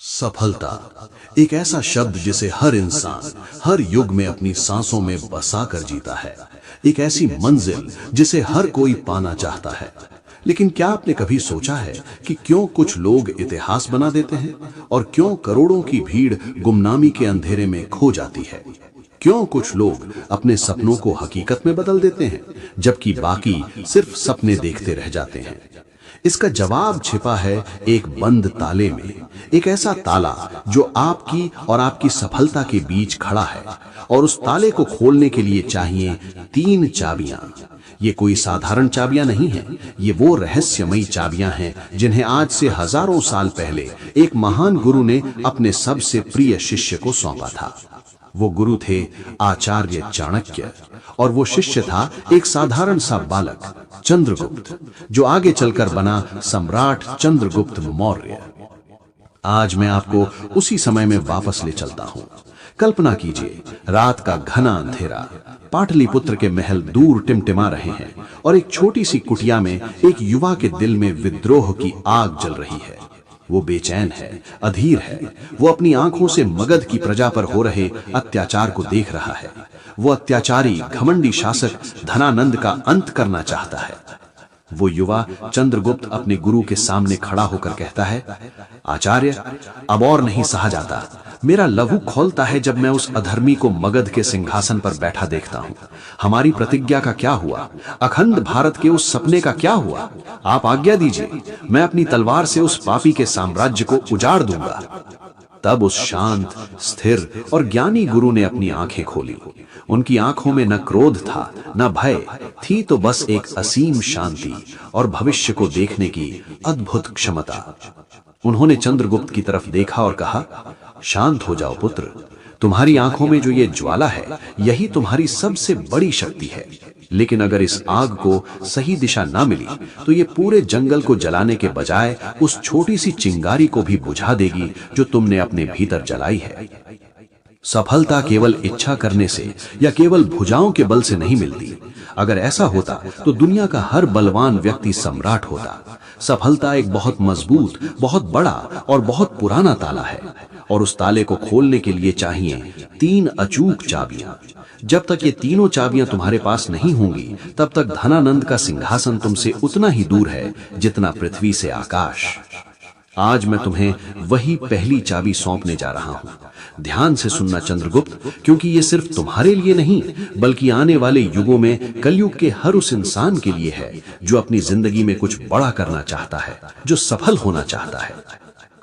सफलता एक ऐसा शब्द जिसे हर इंसान हर युग में अपनी सांसों में बसा कर जीता है। एक ऐसी मंजिल जिसे हर कोई पाना चाहता है। लेकिन क्या आपने कभी सोचा है कि क्यों कुछ लोग इतिहास बना देते हैं और क्यों करोड़ों की भीड़ गुमनामी के अंधेरे में खो जाती है? क्यों कुछ लोग अपने सपनों को हकीकत में बदल देते हैं जबकि बाकी सिर्फ सपने देखते रह जाते हैं? इसका जवाब छिपा है एक बंद ताले में। एक ऐसा ताला जो आपकी और आपकी सफलता के बीच खड़ा है, और उस ताले को खोलने के लिए चाहिए 3 चाबियां। ये कोई साधारण चाबियां नहीं हैं, ये वो रहस्यमयी चाबियां हैं जिन्हें आज से हजारों साल पहले एक महान गुरु ने अपने सबसे प्रिय शिष्य को सौंपा था। वो गुरु थे आचार्य चाणक्य, और वो शिष्य था एक साधारण सा बालक चंद्रगुप्त, जो आगे चलकर बना सम्राट चंद्रगुप्त मौर्य। आज मैं आपको उसी समय में वापस ले चलता हूं। कल्पना कीजिए, रात का घना अंधेरा, पाटलिपुत्र के महल दूर टिमटिमा रहे हैं और एक छोटी सी कुटिया में एक युवा के दिल में विद्रोह की आग जल रही है। वो बेचैन है, अधीर है। वो अपनी आंखों से मगध की प्रजा पर हो रहे अत्याचार को देख रहा है। वो अत्याचारी घमंडी शासक धनानंद का अंत करना चाहता है। वो युवा चंद्रगुप्त अपने गुरु के सामने खड़ा होकर कहता है, आचार्य, अब और नहीं सहा जाता। मेरा लहू खौलता है जब मैं उस अधर्मी को मगध के सिंहासन पर बैठा देखता हूं। हमारी प्रतिज्ञा का क्या हुआ? अखंड भारत के उस सपने का क्या हुआ? आप आज्ञा दीजिए, मैं अपनी तलवार से उस पापी के साम्राज्य को उजाड़ दूंगा। तब उस शांत, स्थिर और ज्ञानी गुरु ने अपनी आंखें खोली। उनकी आंखों में न क्रोध था, न भय थी, तो बस एक असीम शांति और भविष्य को देखने की अद्भुत क्षमता। उन्होंने चंद्रगुप्त की तरफ देखा और कहा, शांत हो जाओ पुत्र। तुम्हारी आंखों में जो ये ज्वाला है, यही तुम्हारी सबसे बड़ी शक्ति है। लेकिन अगर इस आग को सही दिशा ना मिली तो ये पूरे जंगल को जलाने के बजाय उस छोटी सी चिंगारी को भी बुझा देगी जो तुमने अपने भीतर जलाई है। सफलता केवल इच्छा करने से या केवल भुजाओं के बल से नहीं मिलती। अगर ऐसा होता तो दुनिया का हर बलवान व्यक्ति सम्राट होता। सफलता एक बहुत मजबूत, बहुत बड़ा और बहुत पुराना ताला है, और उस ताले को खोलने के लिए चाहिए 3 अचूक चाबियां। जब तक ये तीनों चाबियां तुम्हारे पास नहीं होंगी, तब तक धनानंद का सिंहासन तुमसे उतना ही दूर है जितना पृथ्वी से आकाश। आज मैं तुम्हें वही पहली चाबी सौंपने जा रहा हूं। ध्यान से सुनना चंद्रगुप्त, क्योंकि ये सिर्फ तुम्हारे लिए नहीं बल्कि आने वाले युगों में कलयुग के हर उस इंसान के लिए है जो अपनी जिंदगी में कुछ बड़ा करना चाहता है, जो सफल होना चाहता है।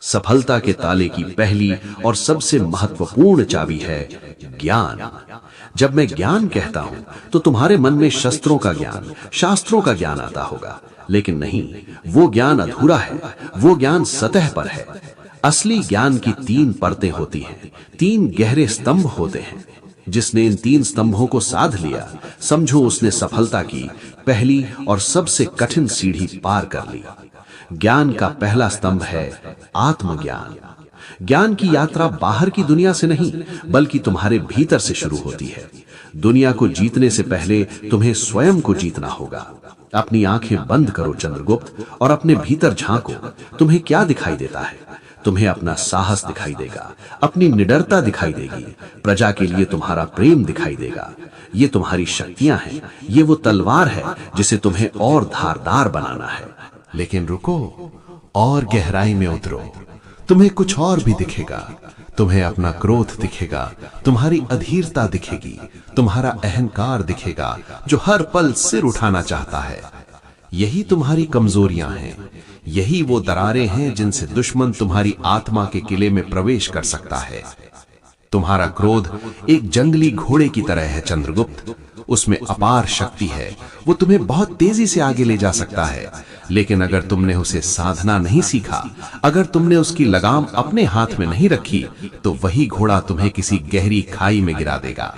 सफलता के ताले की पहली और सबसे महत्वपूर्ण चाबी है ज्ञान। जब मैं ज्ञान कहता हूं तो तुम्हारे मन में शस्त्रों का ज्ञान, शास्त्रों का ज्ञान आता होगा, लेकिन नहीं, वो ज्ञान अधूरा है। वो ज्ञान सतह पर है। असली ज्ञान की 3 परतें होती हैं, 3 गहरे स्तंभ होते हैं। जिसने इन 3 स्तंभों को साध लिया, समझो उसने सफलता की पहली और सबसे कठिन सीढ़ी पार कर ली। ज्ञान का पहला स्तंभ है आत्मज्ञान। ज्ञान की यात्रा बाहर की दुनिया से नहीं बल्कि तुम्हारे भीतर से शुरू होती है। दुनिया को जीतने से पहले तुम्हें स्वयं को जीतना होगा। अपनी आंखें बंद करो चंद्रगुप्त और अपने भीतर झांको। तुम्हें क्या दिखाई देता है? तुम्हें अपना साहस दिखाई देगा, अपनी निडरता दिखाई देगी, प्रजा के लिए तुम्हारा प्रेम दिखाई देगा। ये तुम्हारी शक्तियां हैं। ये वो तलवार है जिसे तुम्हें और धारदार बनाना है। लेकिन रुको, और गहराई में उतरो। तुम्हें कुछ और भी दिखेगा। तुम्हें अपना क्रोध दिखेगा, तुम्हारी अधीरता दिखेगी, तुम्हारा अहंकार दिखेगा जो हर पल सिर उठाना चाहता है। यही तुम्हारी कमजोरियां हैं। यही वो दरारें हैं जिनसे दुश्मन तुम्हारी आत्मा के किले में प्रवेश कर सकता है। तुम्हारा क्रोध एक जंगली घोड़े की तरह है चंद्रगुप्त। उसमें अपार शक्ति है। वो तुम्हें बहुत तेजी से आगे ले जा सकता है, लेकिन अगर तुमने उसे साधना नहीं सीखा, अगर तुमने उसकी लगाम अपने हाथ में नहीं रखी, तो वही घोड़ा तुम्हें किसी गहरी खाई में गिरा देगा।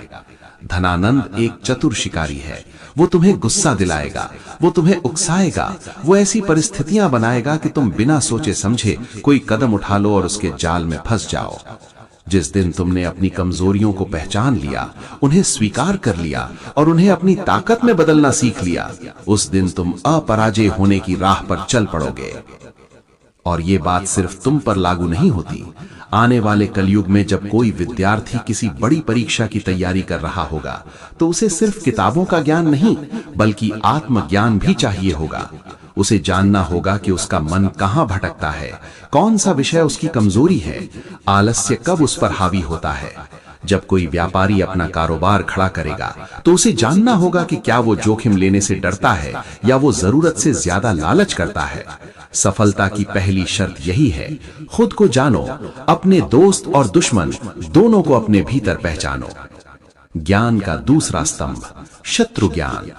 धनानंद एक चतुर शिकारी है। वो तुम्हें गुस्सा दिलाएगा, वो तुम्हें उकसाएगा, वो ऐसी परिस्थितियां बनाएगा कि तुम बिना सोचे समझे कोई कदम उठा लो और उसके जाल में फंस जाओ। जिस दिन तुमने अपनी कमजोरियों को पहचान लिया, उन्हें स्वीकार कर लिया और उन्हें अपनी ताकत में बदलना सीख लिया, उस दिन तुम अपराजय होने की राह पर चल पड़ोगे। और ये बात सिर्फ तुम पर लागू नहीं होती, आने वाले कलयुग में जब कोई विद्यार्थी किसी बड़ी परीक्षा की तैयारी कर रहा होगा तो उसे सिर्फ किताबों का ज्ञान नहीं बल्कि आत्मज्ञान भी चाहिए होगा। उसे जानना होगा कि उसका मन कहां भटकता है, कौन सा विषय उसकी कमजोरी है, आलस्य कब उस पर हावी होता है। जब कोई व्यापारी अपना कारोबार खड़ा करेगा तो उसे जानना होगा कि क्या वो जोखिम लेने से डरता है या वो जरूरत से ज्यादा लालच करता है। सफलता की पहली शर्त यही है, खुद को जानो, अपने दोस्त और दुश्मन दोनों को अपने भीतर पहचानो। ज्ञान का दूसरा स्तंभ, शत्रु ज्ञान।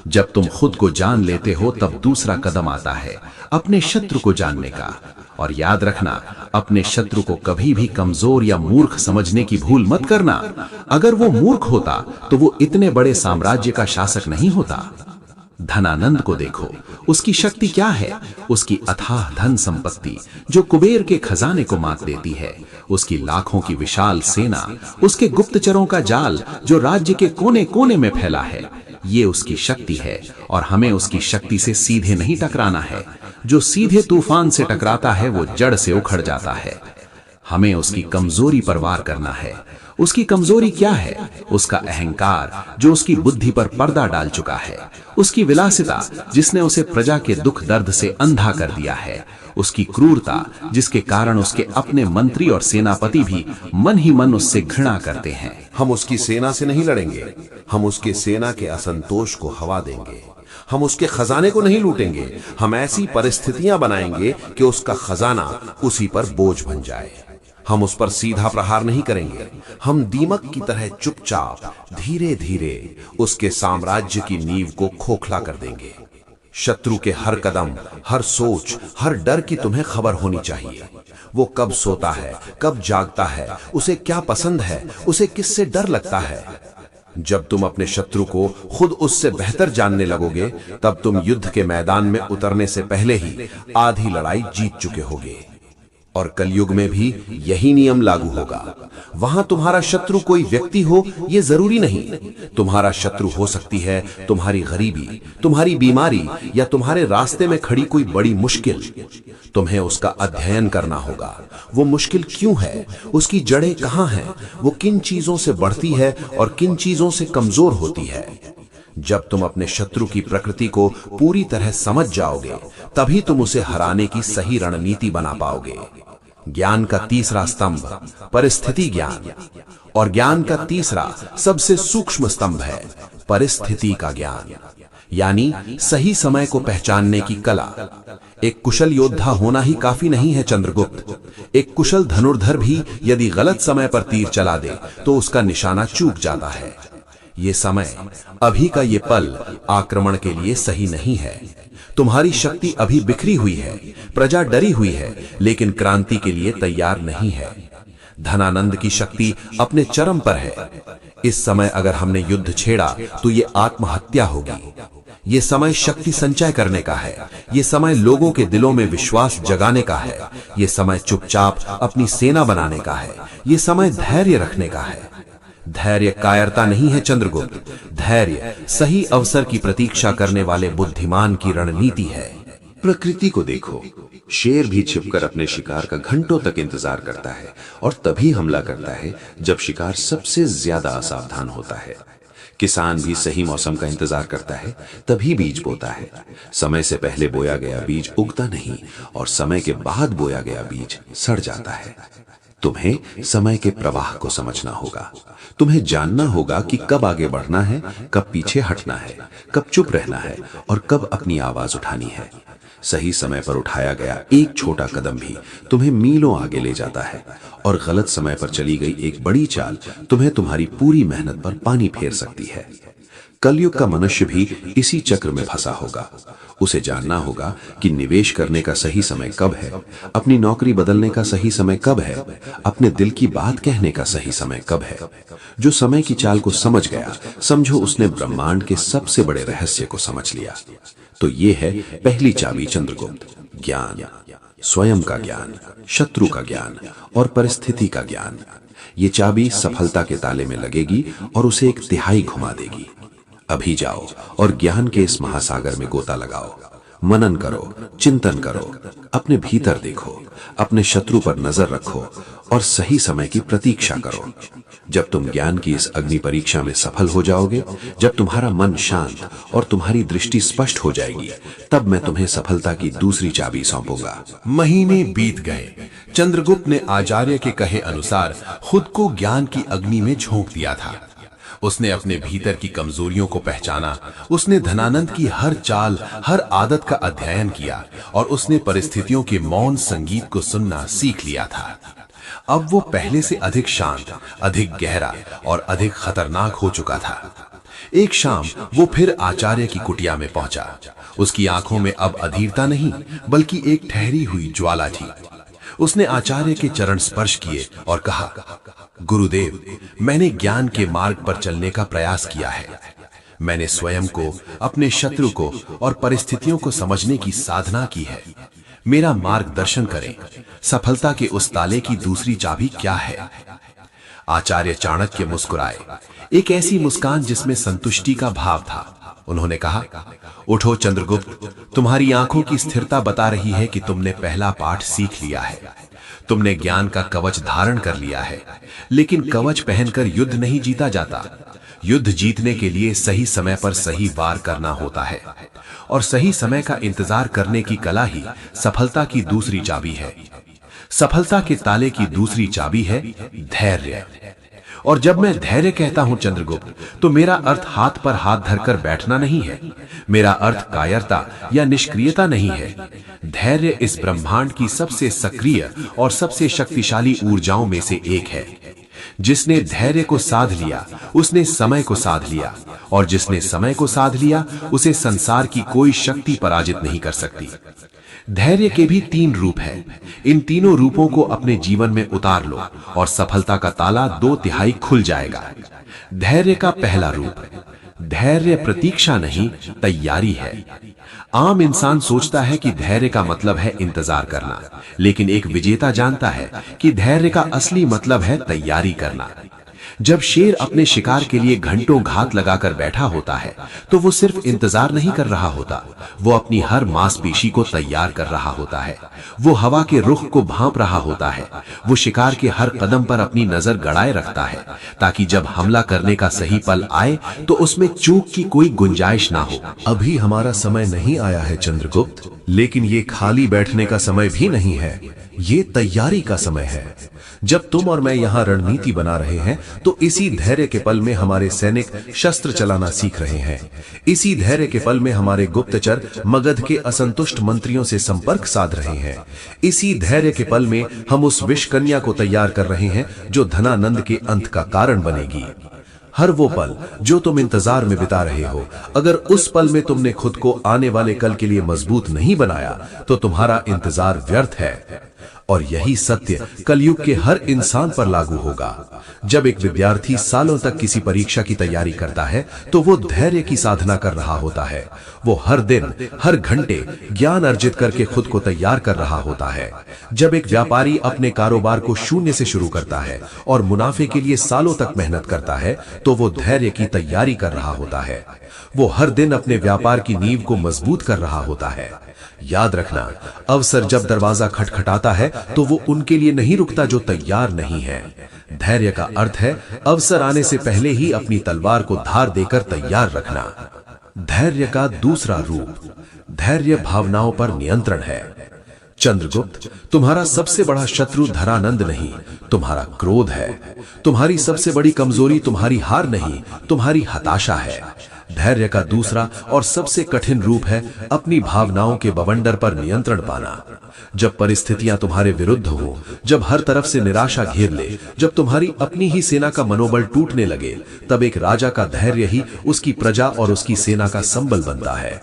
जब तुम खुद को जान लेते हो तब दूसरा कदम आता है अपने शत्रु को जानने का। और याद रखना, अपने शत्रु को कभी भी कमजोर या मूर्ख समझने की भूल मत करना। अगर वो मूर्ख होता तो वो इतने बड़े साम्राज्य का शासक नहीं होता। धनानंद को देखो, उसकी शक्ति क्या है? उसकी अथाह धन संपत्ति जो कुबेर के खजाने को मात देती है, उसकी लाखों की विशाल सेना, उसके गुप्तचरों का जाल जो राज्य के कोने कोने में फैला है, ये उसकी शक्ति है। और हमें उसकी शक्ति से सीधे नहीं टकराना है। जो सीधे तूफान से टकराता है वो जड़ से उखड़ जाता है। हमें उसकी कमजोरी पर वार करना है। उसकी कमजोरी क्या है? उसका अहंकार जो उसकी बुद्धि पर पर्दा डाल चुका है, उसकी विलासिता जिसने उसे प्रजा के दुख दर्द से अंधा कर दिया है, उसकी क्रूरता जिसके कारण उसके अपने मंत्री और सेनापति भी मन ही मन उससे घृणा करते हैं। हम उसकी सेना से नहीं लड़ेंगे, हम उसके सेना के असंतोष को हवा देंगे। हम उसके खजाने को नहीं लूटेंगे, हम ऐसी परिस्थितियां बनाएंगे कि उसका खजाना उसी पर बोझ बन जाए। हम उस पर सीधा प्रहार नहीं करेंगे, हम दीमक की तरह चुपचाप धीरे धीरे उसके साम्राज्य की नींव को खोखला कर देंगे। शत्रु के हर कदम, हर सोच, हर डर की तुम्हें खबर होनी चाहिए। वो कब सोता है, कब जागता है, उसे क्या पसंद है, उसे किससे डर लगता है। जब तुम अपने शत्रु को खुद उससे बेहतर जानने लगोगे तब तुम युद्ध के मैदान में उतरने से पहले ही आधी लड़ाई जीत चुके होगे। और कलयुग में भी यही नियम लागू होगा। वहां तुम्हारा शत्रु कोई व्यक्ति हो ये जरूरी नहीं। तुम्हारा शत्रु हो सकती है तुम्हारी गरीबी, तुम्हारी बीमारी या तुम्हारे रास्ते में खड़ी कोई बड़ी मुश्किल। तुम्हें उसका अध्ययन करना होगा। वो मुश्किल क्यों है, उसकी जड़ें कहां हैं, वो किन चीजों से बढ़ती है और किन चीजों से कमजोर होती है। जब तुम अपने शत्रु की प्रकृति को पूरी तरह समझ जाओगे तभी तुम उसे हराने की सही रणनीति बना पाओगे। ज्ञान का तीसरा स्तंभ, परिस्थिति ज्ञान। और ज्ञान का तीसरा सबसे सूक्ष्म स्तंभ है परिस्थिति का ज्ञान, यानी सही समय को पहचानने की कला। एक कुशल योद्धा होना ही काफी नहीं है चंद्रगुप्त। एक कुशल धनुर्धर भी यदि गलत समय पर तीर चला दे तो उसका निशाना चूक जाता है। ये समय, अभी का ये पल आक्रमण के लिए सही नहीं है। तुम्हारी शक्ति अभी बिखरी हुई है, प्रजा डरी हुई है, लेकिन क्रांति के लिए तैयार नहीं है। धनानंद की शक्ति अपने चरम पर है। इस समय अगर हमने युद्ध छेड़ा तो ये आत्महत्या होगी। ये समय शक्ति संचय करने का है। ये समय लोगों के दिलों में विश्वास जगाने का है। ये समय चुपचाप अपनी सेना बनाने का है। ये समय धैर्य रखने का है। धैर्य कायरता नहीं है चंद्रगुप्त, धैर्य सही अवसर की प्रतीक्षा करने वाले बुद्धिमान की रणनीति है। प्रकृति को देखो, शेर भी छिपकर अपने शिकार का घंटों तक इंतजार करता है और तभी हमला करता है जब शिकार सबसे ज्यादा असावधान होता है। किसान भी सही मौसम का इंतजार करता है तभी बीज बोता है। समय से पहले बोया गया बीज उगता नहीं और समय के बाद बोया गया बीज सड़ जाता है। तुम्हें समय के प्रवाह को समझना होगा। तुम्हें जानना होगा कि कब आगे बढ़ना है, कब पीछे हटना है, कब चुप रहना है और कब अपनी आवाज उठानी है। सही समय पर उठाया गया एक छोटा कदम भी तुम्हें मीलों आगे ले जाता है और गलत समय पर चली गई एक बड़ी चाल तुम्हें तुम्हारी पूरी मेहनत पर पानी फेर सकती है। कलयुग का मनुष्य भी इसी चक्र में फंसा होगा। उसे जानना होगा कि निवेश करने का सही समय कब है, अपनी नौकरी बदलने का सही समय कब है, अपने दिल की बात कहने का सही समय कब है। जो समय की चाल को समझ गया, समझो उसने ब्रह्मांड के सबसे बड़े रहस्य को समझ लिया। तो ये है पहली चाबी चंद्रगुप्त, ज्ञान, स्वयं का ज्ञान, शत्रु का ज्ञान और परिस्थिति का ज्ञान। ये चाबी सफलता के ताले में लगेगी और उसे एक तिहाई घुमा देगी। अभी जाओ और ज्ञान के इस महासागर में गोता लगाओ। मनन करो, चिंतन करो, अपने भीतर देखो, अपने शत्रु पर नजर रखो और सही समय की प्रतीक्षा करो। जब तुम ज्ञान की इस अग्नि परीक्षा में सफल हो जाओगे, जब तुम्हारा मन शांत और तुम्हारी दृष्टि स्पष्ट हो जाएगी, तब मैं तुम्हें सफलता की दूसरी चाबी सौंपूंगा। महीने बीत गए। चंद्रगुप्त ने आचार्य के कहे अनुसार खुद को ज्ञान की अग्नि में झोंक दिया था। उसने अपने भीतर की कमजोरियों को पहचाना, उसने धनानंद की हर चाल, हर आदत का अध्ययन किया और उसने परिस्थितियों के मौन संगीत को सुनना सीख लिया था। अब वो पहले से अधिक शांत, अधिक गहरा और अधिक खतरनाक हो चुका था। एक शाम वो फिर आचार्य की कुटिया में पहुंचा। उसकी आंखों में अब अधीरता नहीं, बल्कि एक ठहरी हुई ज्वाला थी। उसने आचार्य के चरण स्पर्श किए और कहा, गुरुदेव, मैंने ज्ञान के मार्ग पर चलने का प्रयास किया है। मैंने स्वयं को, अपने शत्रु को और परिस्थितियों को समझने की साधना की है। मेरा मार्गदर्शन करें। सफलता के उस ताले की दूसरी चाबी क्या है? आचार्य चाणक्य मुस्कुराए, एक ऐसी मुस्कान जिसमें संतुष्टि का भाव था। उन्होंने कहा, उठो चंद्रगुप्त, तुम्हारी आंखों की स्थिरता बता रही है कि तुमने पहला पाठ सीख लिया है। तुमने ज्ञान का कवच धारण कर लिया है, लेकिन कवच पहनकर युद्ध नहीं जीता जाता। युद्ध जीतने के लिए सही समय पर सही वार करना होता है, और सही समय का इंतजार करने की कला ही सफलता की दूसरी चाबी है। सफलता के ताले की दूसरी चाबी है धैर्य। और जब मैं धैर्य कहता हूं चंद्रगुप्त, तो मेरा अर्थ हाथ पर हाथ धरकर बैठना नहीं है। मेरा अर्थ कायरता या निष्क्रियता नहीं है। धैर्य इस ब्रह्मांड की सबसे सक्रिय और सबसे शक्तिशाली ऊर्जाओं में से एक है। जिसने धैर्य को साध लिया, उसने समय को साध लिया, और जिसने समय को साध लिया, उसे संसार की कोई शक्ति पराजित नहीं कर सकती। धैर्य के भी 3 रूप हैं। इन तीनों रूपों को अपने जीवन में उतार लो और सफलता का ताला 2/3 खुल जाएगा। धैर्य का पहला रूप, धैर्य प्रतीक्षा नहीं, तैयारी है। आम इंसान सोचता है कि धैर्य का मतलब है इंतजार करना, लेकिन एक विजेता जानता है कि धैर्य का असली मतलब है तैयारी करना। जब शेर अपने शिकार के लिए घंटों घात लगाकर बैठा होता है, तो वो सिर्फ इंतजार नहीं कर रहा होता, वो अपनी हर मांसपेशी को तैयार कर रहा होता है। वो हवा के रुख को भांप रहा होता है। वो शिकार के हर कदम पर अपनी नजर गड़ाए रखता है, ताकि जब हमला करने का सही पल आए तो उसमें चूक की कोई गुंजाइश ना हो। अभी हमारा समय नहीं आया है चंद्रगुप्त, लेकिन ये खाली बैठने का समय भी नहीं है। ये तैयारी का समय है। जब तुम और मैं यहाँ रणनीति बना रहे हैं, तो इसी धैर्य के पल में हमारे सैनिक शस्त्र चलाना सीख रहे हैं। इसी धैर्य के पल में हमारे गुप्तचर मगध के असंतुष्ट मंत्रियों से संपर्क साध रहे हैं। इसी धैर्य के पल में हम उस विष कन्या को तैयार कर रहे हैं जो धनानंद के अंत का कारण बनेगी। हर वो पल जो तुम इंतजार में बिता रहे हो, अगर उस पल में तुमने खुद को आने वाले कल के लिए मजबूत नहीं बनाया, तो तुम्हारा इंतजार व्यर्थ है। और यही सत्य कलयुग के हर इंसान पर लागू होगा। जब एक विद्यार्थी सालों तक किसी परीक्षा की तैयारी करता है, तो वो धैर्य की साधना कर रहा होता है। वो हर दिन, हर घंटे ज्ञान अर्जित करके खुद को तैयार कर रहा होता है। जब एक व्यापारी अपने कारोबार को शून्य से शुरू करता है और मुनाफे के लिए सालों तक मेहनत करता है, तो वो धैर्य की तैयारी कर रहा होता है। वो हर दिन अपने व्यापार की नींव को मजबूत कर रहा होता है। याद रखना, अवसर जब दरवाजा खटखटाता है, तो वो उनके लिए नहीं रुकता जो तैयार नहीं है। धैर्य का अर्थ है अवसर आने से पहले ही अपनी तलवार को धार देकर तैयार रखना। धैर्य का दूसरा रूप, धैर्य भावनाओं पर नियंत्रण है। चंद्रगुप्त, तुम्हारा सबसे बड़ा शत्रु धनानंद नहीं, तुम्हारा क्रोध है। तुम्हारी सबसे बड़ी कमजोरी तुम्हारी हार नहीं, तुम्हारी हताशा है। धैर्य का दूसरा और सबसे कठिन रूप है अपनी भावनाओं के बवंडर पर नियंत्रण पाना। जब परिस्थितियां तुम्हारे विरुद्ध हो, जब हर तरफ से निराशा घेर ले, जब तुम्हारी अपनी ही सेना का मनोबल टूटने लगे, तब एक राजा का धैर्य ही उसकी प्रजा और उसकी सेना का संबल बनता है।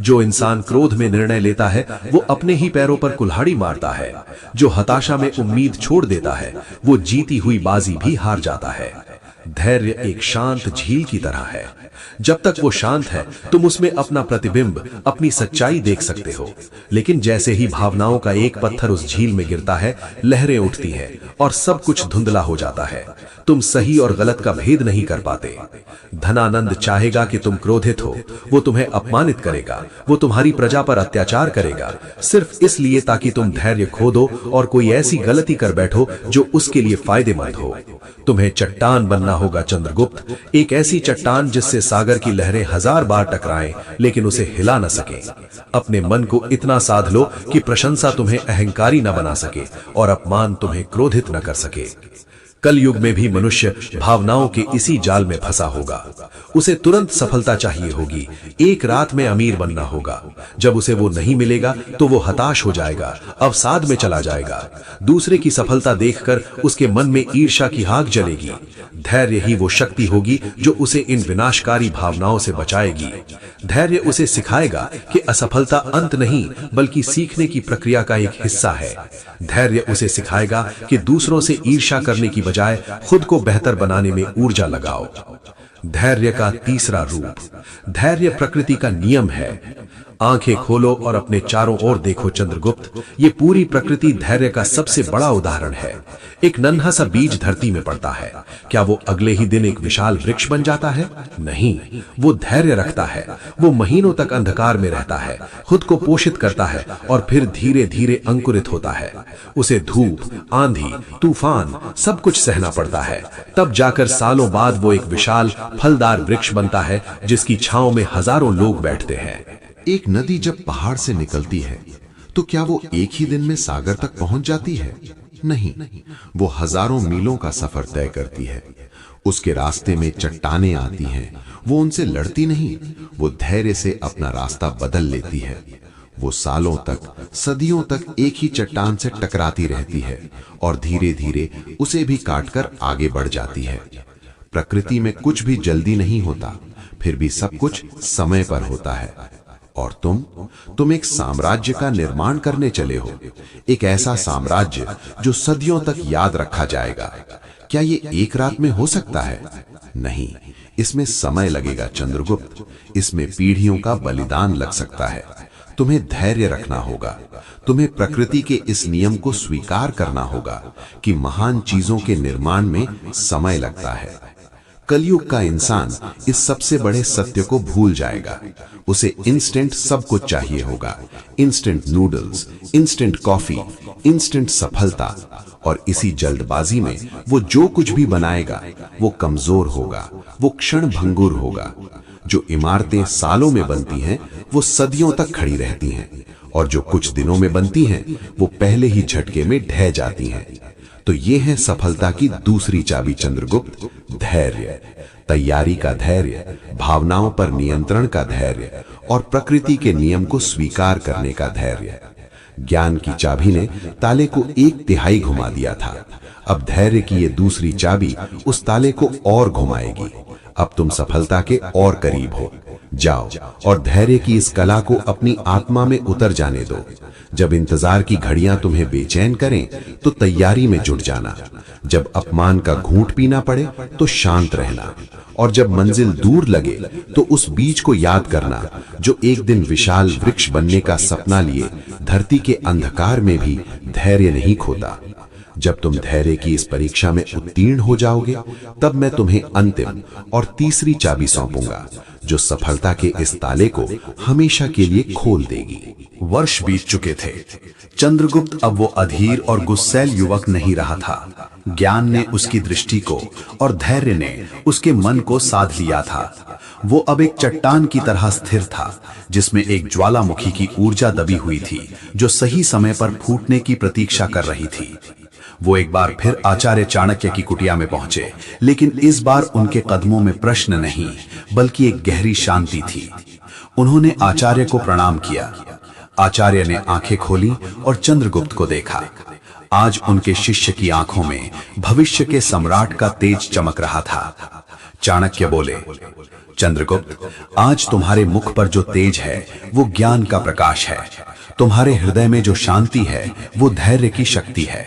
जो इंसान क्रोध में निर्णय लेता है, वो अपने ही पैरों पर कुल्हाड़ी मारता है। जो हताशा में उम्मीद छोड़ देता है, वो जीती हुई बाजी भी हार जाता है। धैर्य एक शांत झील की तरह है। जब तक वो शांत है तुम उसमें अपना प्रतिबिंब, अपनी सच्चाई देख सकते हो। लेकिन जैसे ही भावनाओं का एक पत्थर उस झील में गिरता है, लहरें उठती हैं और सब कुछ धुंधला हो जाता है। तुम सही और गलत का भेद नहीं कर पाते। धनानंद चाहेगा कि तुम क्रोधित हो, वो तुम्हें अपमानित करेगा, वो तुम्हारी प्रजा पर अत्याचार करेगा, सिर्फ इसलिए ताकि तुम धैर्य खो दो और कोई ऐसी गलती कर बैठो जो उसके लिए फायदेमंद हो। तुम्हें चट्टान बनना होगा चंद्रगुप्त, एक ऐसी चट्टान जिससे सागर की लहरें 1000 बार टकराएं लेकिन उसे हिला न सके। अपने मन को इतना साध लो कि प्रशंसा तुम्हें अहंकारी न बना सके और अपमान तुम्हें क्रोधित न कर सके। कलयुग में भी मनुष्य भावनाओं के इसी जाल में फंसा होगा। उसे तुरंत सफलता चाहिए होगी, एक रात में अमीर बनना होगा। जब उसे वो नहीं मिलेगा तो वो हताश हो जाएगा, अवसाद में चला जाएगा। दूसरे की सफलता देखकर उसके मन में ईर्ष्या की आग जलेगी। धैर्य ही वो शक्ति होगी जो उसे इन विनाशकारी भावनाओं से बचाएगी। धैर्य उसे सिखाएगा कि असफलता अंत नहीं बल्कि सीखने की प्रक्रिया का एक हिस्सा है। धैर्य उसे सिखाएगा कि दूसरों से ईर्ष्या करने की बजाय खुद को बेहतर बनाने में ऊर्जा लगाओ। धैर्य का तीसरा रूप, धैर्य प्रकृति का नियम है। आंखें खोलो और अपने चारों ओर देखो चंद्रगुप्त, ये पूरी प्रकृति धैर्य का सबसे बड़ा उदाहरण है। एक नन्हा सा बीज धरती में पड़ता है, क्या वो अगले ही दिन एक विशाल वृक्ष बन जाता है? नहीं, वो धैर्य रखता है। वो महीनों तक अंधकार में रहता है, खुद को पोषित करता है और फिर धीरे धीरे अंकुरित होता है। उसे धूप, आंधी, तूफान सब कुछ सहना पड़ता है, तब जाकर सालों बाद वो एक विशाल फलदार वृक्ष बनता है जिसकी छांव में हजारों लोग बैठते हैं। एक नदी जब पहाड़ से निकलती है तो क्या वो एक ही दिन में सागर तक पहुंच जाती है? नहीं, वो हजारों मीलों का सफर तय करती है। उसके रास्ते में चट्टानें आती हैं, वो उनसे लड़ती नहीं, वो धैर्य से अपना रास्ता बदल लेती है। वो सालों तक, सदियों तक एक ही चट्टान से टकराती रहती है और धीरे धीरे उसे भी काटकर आगे बढ़ जाती है। प्रकृति में कुछ भी जल्दी नहीं होता, फिर भी सब कुछ समय पर होता है। और तुम एक साम्राज्य का निर्माण करने चले हो, एक ऐसा साम्राज्य जो सदियों तक याद रखा जाएगा। क्या ये एक रात में हो सकता है? नहीं, इसमें समय लगेगा चंद्रगुप्त, इसमें पीढ़ियों का बलिदान लग सकता है। तुम्हें धैर्य रखना होगा, तुम्हें प्रकृति के इस नियम को स्वीकार करना होगा कि महान चीजों के निर्माण में समय लगता है। कलयुग का इंसान इस सबसे बड़े सत्य को भूल जाएगा। उसे इंस्टेंट सब कुछ चाहिए होगा, instant noodles, instant coffee, instant सफलता। और इसी जल्दबाजी में वो जो कुछ भी बनाएगा वो कमजोर होगा, वो क्षण भंगुर होगा। जो इमारतें सालों में बनती हैं वो सदियों तक खड़ी रहती हैं, और जो कुछ दिनों में बनती हैं वो पहले ही झटके में ढह जाती हैं। तो ये है सफलता की दूसरी चाबी चंद्रगुप्त, धैर्य। तैयारी का धैर्य, भावनाओं पर नियंत्रण का धैर्य और प्रकृति के नियम को स्वीकार करने का धैर्य। ज्ञान की चाबी ने ताले को 1/3 घुमा दिया था, अब धैर्य की ये दूसरी चाबी उस ताले को और घुमाएगी। अब तुम सफलता के और करीब हो। जाओ और धैर्य की इस कला को अपनी आत्मा में उतर जाने दो। जब इंतजार की घड़ियां तुम्हें बेचैन करें तो तैयारी में जुट जाना। जब अपमान का घूंट पीना पड़े तो शांत रहना, और जब मंजिल दूर लगे तो उस बीज को याद करना जो एक दिन विशाल वृक्ष बनने का सपना लिए धरती के अंधकार में भी धैर्य नहीं खोता। जब तुम धैर्य की इस परीक्षा में उत्तीर्ण हो जाओगे, तब मैं तुम्हें अंतिम और तीसरी चाबी सौंपूंगा जो सफलता के इस ताले को हमेशा के लिए खोल देगी। वर्ष बीत चुके थे। चंद्रगुप्त अब वो अधीर और गुस्सैल युवक नहीं रहा था। ज्ञान ने उसकी दृष्टि को और धैर्य ने उसके मन को साध लिया था। वो अब एक चट्टान की तरह स्थिर था जिसमें एक ज्वालामुखी की ऊर्जा दबी हुई थी जो सही समय पर फूटने की प्रतीक्षा कर रही थी। वो एक बार फिर आचार्य चाणक्य की कुटिया में पहुंचे, लेकिन इस बार उनके कदमों में प्रश्न नहीं बल्कि एक गहरी शांति थी। उन्होंने आचार्य को प्रणाम किया। आचार्य ने आंखें खोली और चंद्रगुप्त को देखा। आज उनके शिष्य की आंखों में भविष्य के सम्राट का तेज चमक रहा था। चाणक्य बोले, चंद्रगुप्त, आज तुम्हारे मुख पर जो तेज है वो ज्ञान का प्रकाश है। तुम्हारे हृदय में जो शांति है वो धैर्य की शक्ति है।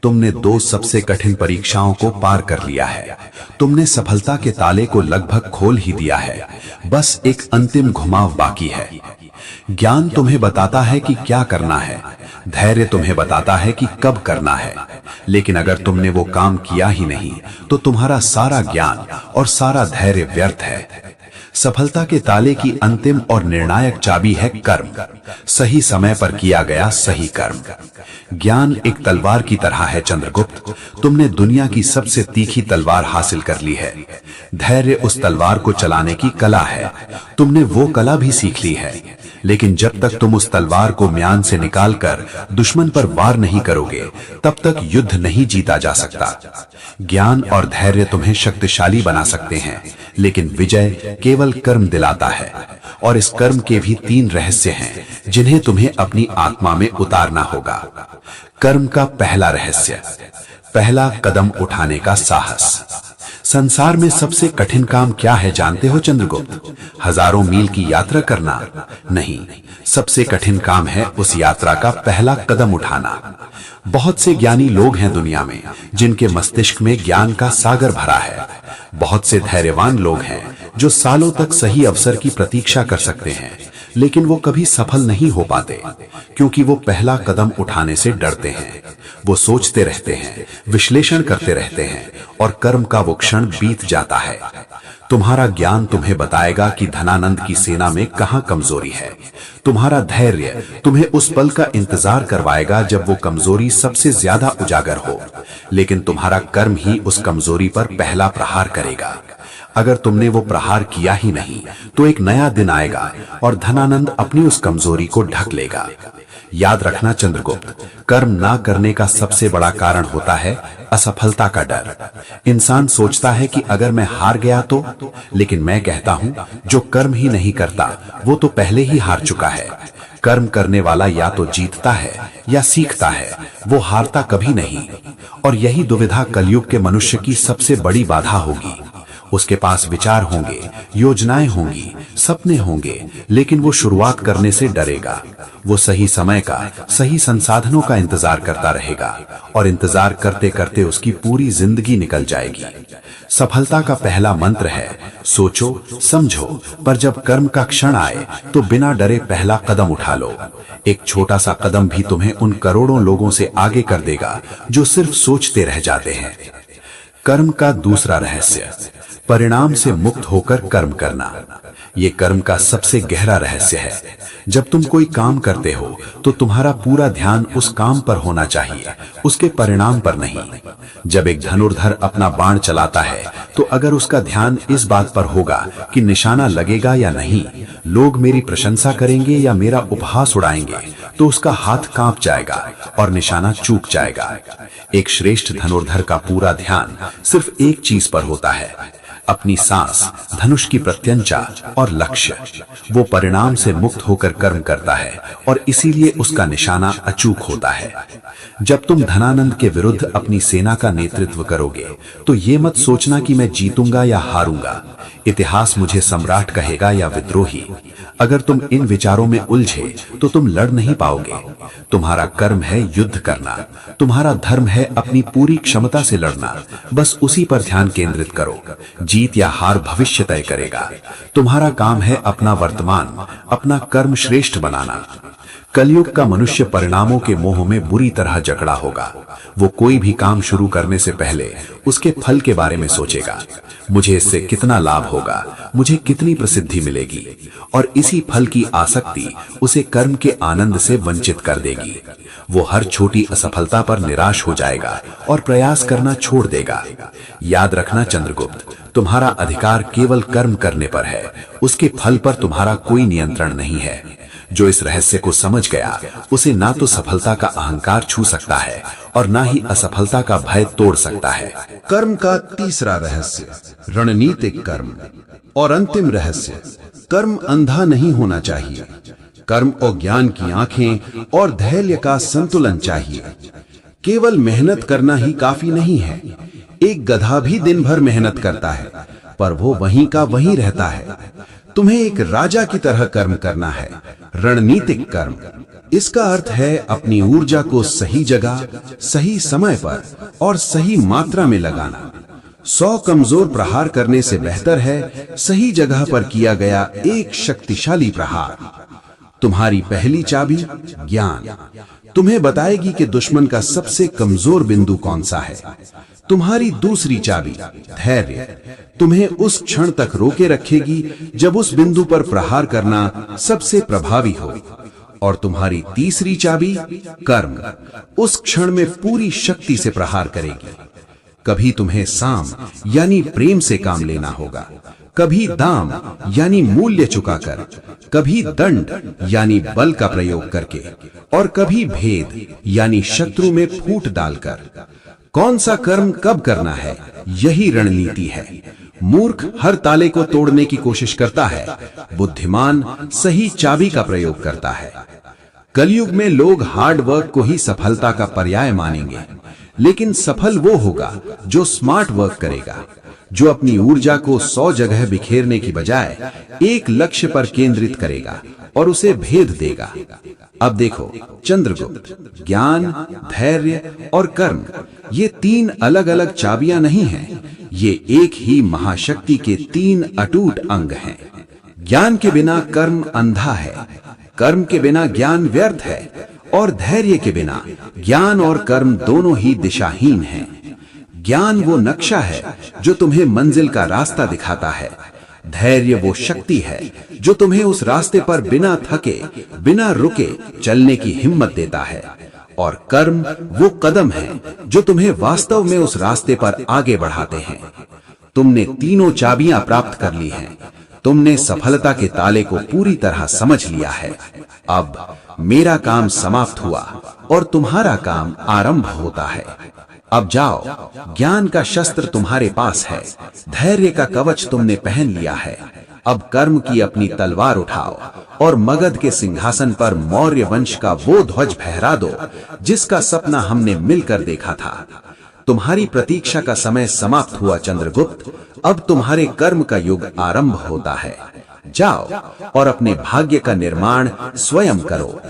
तुमने 2 सबसे कठिन परीक्षाओं को पार कर लिया है। तुमने सफलता के ताले को लगभग खोल ही दिया है। बस एक अंतिम घुमाव बाकी है। ज्ञान तुम्हें बताता है कि क्या करना है, धैर्य तुम्हें बताता है कि कब करना है। लेकिन अगर तुमने वो काम किया ही नहीं तो तुम्हारा सारा ज्ञान और सारा धैर्य व्यर्थ है। सफलता के ताले की अंतिम और निर्णायक चाबी है कर्म, सही समय पर किया गया सही कर्म। ज्ञान एक तलवार की तरह है चंद्रगुप्त, तुमने दुनिया की सबसे तीखी तलवार हासिल कर ली है। धैर्य उस तलवार को चलाने की कला है, तुमने वो कला भी सीख ली है। लेकिन जब तक तुम उस तलवार को म्यान से निकालकर दुश्मन पर वार नहीं करोगे तब तक युद्ध नहीं जीता जा सकता। ज्ञान और धैर्य तुम्हें शक्तिशाली बना सकते हैं, लेकिन विजय केवल कर्म दिलाता है। और इस कर्म के भी 3 रहस्य हैं जिन्हें तुम्हें अपनी आत्मा में उतारना होगा। कर्म का पहला रहस्य, पहला कदम उठाने का साहस। संसार में सबसे कठिन काम क्या है जानते हो चंद्रगुप्त? हजारों मील की यात्रा करना नहीं, सबसे कठिन काम है उस यात्रा का पहला कदम उठाना। बहुत से ज्ञानी लोग हैं दुनिया में जिनके मस्तिष्क में ज्ञान का सागर भरा है। बहुत से धैर्यवान लोग हैं जो सालों तक सही अवसर की प्रतीक्षा कर सकते हैं, लेकिन वो कभी सफल नहीं हो पाते क्योंकि वो पहला कदम उठाने से डरते हैं। वो सोचते रहते हैं, विश्लेषण करते रहते हैं और कर्म का वो क्षण बीत जाता है। तुम्हारा ज्ञान तुम्हें बताएगा कि धनानंद की सेना में कहां कमजोरी है। तुम्हारा धैर्य तुम्हें उस पल का इंतजार करवाएगा जब वो कमजोरी सबसे ज्यादा उजागर हो, लेकिन तुम्हारा कर्म ही उस कमजोरी पर पहला प्रहार करेगा। अगर तुमने वो प्रहार किया ही नहीं तो एक नया दिन आएगा और धनानंद अपनी उस कमजोरी को ढक लेगा। याद रखना चंद्रगुप्त, कर्म ना करने का सबसे बड़ा कारण होता है असफलता का डर। इंसान सोचता है कि अगर मैं हार गया तो, लेकिन मैं कहता हूं जो कर्म ही नहीं करता वो तो पहले ही हार चुका है। कर्म करने वाला या तो जीतता है या सीखता है, वो हारता कभी नहीं। और यही दुविधा कलयुग के मनुष्य की सबसे बड़ी बाधा होगी। उसके पास विचार होंगे, योजनाएं होंगी, सपने होंगे, लेकिन वो शुरुआत करने से डरेगा। वो सही समय का, सही संसाधनों का इंतजार करता रहेगा और इंतजार करते करते उसकी पूरी जिंदगी निकल जाएगी। सफलता का पहला मंत्र है सोचो समझो, पर जब कर्म का क्षण आए तो बिना डरे पहला कदम उठा लो। एक छोटा सा कदम भी तुम्हें उन करोड़ों लोगों से आगे कर देगा जो सिर्फ सोचते रह जाते हैं। कर्म का दूसरा रहस्य, परिणाम से मुक्त होकर कर्म करना। ये कर्म का सबसे गहरा रहस्य है। जब तुम कोई काम करते हो तो तुम्हारा पूरा ध्यान उस काम पर होना चाहिए, उसके परिणाम पर नहीं। जब एक धनुर्धर अपना बाण चलाता है तो अगर उसका ध्यान इस बात पर होगा कि निशाना लगेगा या नहीं, लोग मेरी प्रशंसा करेंगे या मेरा उपहास उड़ाएंगे, तो उसका हाथ कांप जाएगा और निशाना चूक जाएगा। एक श्रेष्ठ धनुर्धर का पूरा ध्यान सिर्फ एक चीज पर होता है, अपनी सांस, धनुष की प्रत्यंचा और लक्ष्य। वो परिणाम से मुक्त होकर कर्म करता है और इसीलिए उसका निशाना अचूक होता है। जब तुम धनानंद के विरुद्ध अपनी सेना का नेतृत्व करोगे तो ये मत सोचना कि मैं जीतूंगा या हारूंगा, इतिहास मुझे सम्राट कहेगा या विद्रोही। अगर तुम इन विचारों में उलझे तो तुम लड़ नहीं पाओगे। तुम्हारा कर्म है युद्ध करना, तुम्हारा धर्म है अपनी पूरी क्षमता से लड़ना। बस उसी पर ध्यान केंद्रित करो। जीत या हार भविष्य तय करेगा। तुम्हारा काम है अपना वर्तमान, अपना कर्म श्रेष्ठ बनाना। कलयुग का मनुष्य परिणामों के मोह में बुरी तरह जकड़ा होगा। वो कोई भी काम शुरू करने से पहले उसके फल के बारे में सोचेगा। मुझे इससे कितना लाभ होगा, मुझे कितनी प्रसिद्धि मिलेगी, और इसी फल की आसक्ति उसे कर्म के आनंद से वंचित कर देगी। वो हर छोटी असफलता पर निराश हो जाएगा और प्रयास करना छोड़ देगा। याद रखना चंद्रगुप्त, तुम्हारा अधिकार केवल कर्म करने पर है, उसके फल पर तुम्हारा कोई नियंत्रण नहीं है। जो इस रहस्य को समझ गया उसे ना तो सफलता का अहंकार छू सकता है और ना ही असफलता का भय तोड़ सकता है। कर्म का तीसरा रहस्य, रणनीतिक कर्म। और अंतिम रहस्य, कर्म अंधा नहीं होना चाहिए। कर्म और ज्ञान की आंखें और धैर्य का संतुलन चाहिए। केवल मेहनत करना ही काफी नहीं है। एक गधा भी दिन भर मेहनत करता है, पर वो वहीं का वहीं रहता है। तुम्हें एक राजा की तरह कर्म करना है, रणनीतिक कर्म। इसका अर्थ है अपनी ऊर्जा को सही जगह, सही समय पर और सही मात्रा में लगाना। 100 कमजोर प्रहार करने से बेहतर है सही जगह पर किया गया एक शक्तिशाली प्रहार। तुम्हारी पहली चाबी ज्ञान तुम्हें बताएगी कि दुश्मन का सबसे कमजोर बिंदु कौन सा है। तुम्हारी दूसरी चाबी धैर्य तुम्हें उस क्षण तक रोके रखेगी जब उस बिंदु पर प्रहार करना सबसे प्रभावी हो। और तुम्हारी तीसरी चाबी कर्म उस क्षण में पूरी शक्ति से प्रहार करेगी। कभी तुम्हें साम यानी प्रेम से काम लेना होगा, कभी दाम यानी मूल्य चुकाकर, कभी दंड यानी बल का प्रयोग करके, और कभी भेद यानी शत्रु में फूट डालकर। कौन सा कर्म कब करना है, यही रणनीति है। मूर्ख हर ताले को तोड़ने की कोशिश करता है, बुद्धिमान सही चाबी का प्रयोग करता है। कलयुग में लोग हार्ड वर्क को ही सफलता का पर्याय मानेंगे, लेकिन सफल वो होगा जो स्मार्ट वर्क करेगा, जो अपनी ऊर्जा को 100 जगह बिखेरने की बजाय एक लक्ष्य पर केंद्रित करेगा और उसे भेद देगा। अब देखो चंद्रगुप्त, ज्ञान, धैर्य और कर्म ये 3 अलग अलग चाबियां नहीं हैं, ये एक ही महाशक्ति के 3 अटूट अंग हैं। ज्ञान के बिना कर्म अंधा है, कर्म के बिना ज्ञान व्यर्थ है, और धैर्य के बिना ज्ञान और कर्म दोनों ही दिशाहीन हैं। ज्ञान वो नक्शा है जो तुम्हें मंजिल का रास्ता दिखाता है। धैर्य वो शक्ति है जो तुम्हें उस रास्ते पर बिना थके, बिना रुके चलने की हिम्मत देता है। और कर्म वो कदम है जो तुम्हें वास्तव में उस रास्ते पर आगे बढ़ाते हैं। तुमने तीनों चाबियां प्राप्त कर ली हैं। तुमने सफलता के ताले को पूरी तरह समझ लिया है। अब मेरा काम समाप्त हुआ और तुम्हारा काम आरंभ होता है। अब जाओ, ज्ञान का शस्त्र तुम्हारे पास है, धैर्य का कवच तुमने पहन लिया है। अब कर्म की अपनी तलवार उठाओ और मगध के सिंहासन पर मौर्य वंश का वो ध्वज फहरा दो जिसका सपना हमने मिलकर देखा था। तुम्हारी प्रतीक्षा का समय समाप्त हुआ चंद्रगुप्त। अब तुम्हारे कर्म का युग आरंभ होता है। जाओ और अपने भाग्य का निर्माण स्वयं करो।